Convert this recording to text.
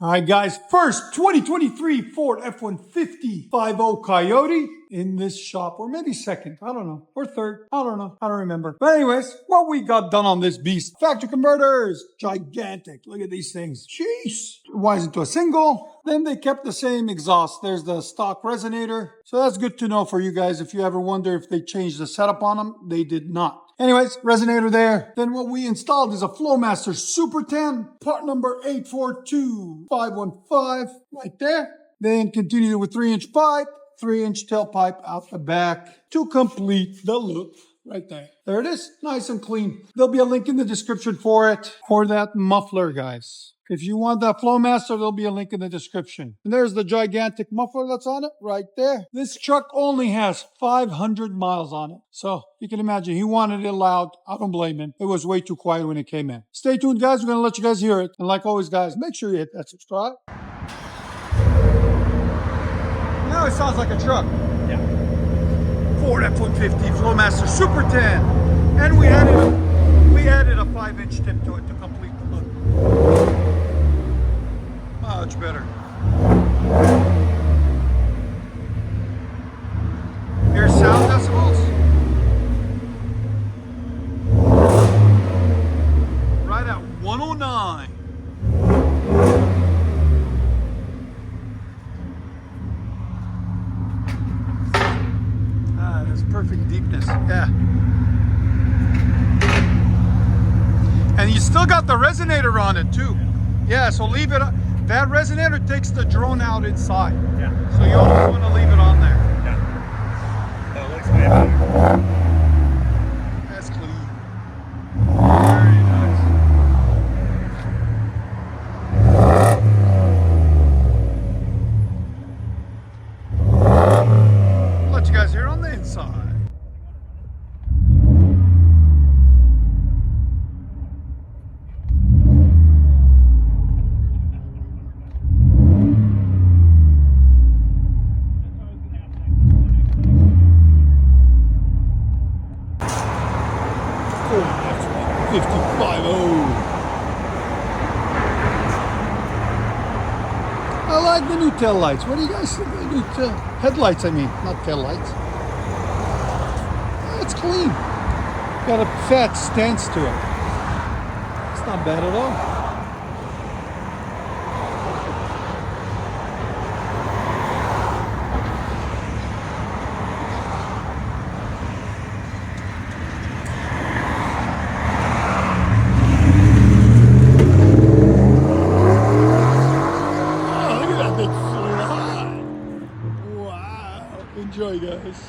All right, guys. First, 2023 Ford F-150 5.0 Coyote in this shop, or maybe second. I don't know. Or third. I don't know. I don't remember. But anyways, what we got done on this beast. Factory converters. Gigantic. Look at these things. Jeez. Wisened to a single. Then they kept the same exhaust. There's the stock resonator. So that's good to know for you guys. If you ever wonder if they changed the setup on them, they did not. Anyways, resonator there. Then what we installed is a Flowmaster Super 10, part number 842515, right there. Then continue with 3-inch pipe, 3-inch tailpipe out the back to complete the look. Right there. There it is. Nice and clean. There'll be a link in the description for it, for that muffler, guys. If you want that Flowmaster, there'll be a link in the description. And there's the gigantic muffler that's on it right there. This truck only has 500 miles on it. So you can imagine he wanted it loud. I don't blame him. It was way too quiet when it came in. Stay tuned, guys. We're going to let you guys hear it. And like always, guys, make sure you hit that subscribe. Now it sounds like a truck. Yeah. Ford F-150 Flowmaster Super 10. And we added a 5-inch tip to it to complete the look. Much better. Here's sound decibels. Right at 109. Ah, that's perfect deepness. Yeah. And you still got the resonator on it too. Yeah, so leave it. That resonator takes the drone out inside. Yeah. So you always want to leave it on there. Yeah. Oh, it looks way better. That's clean. Very nice. Let you guys hear it on the inside. I like the new tail lights. What do you guys think of the new headlights? I mean, not tail lights. It's clean. Got a fat stance to it. It's not bad at all. Enjoy, guys.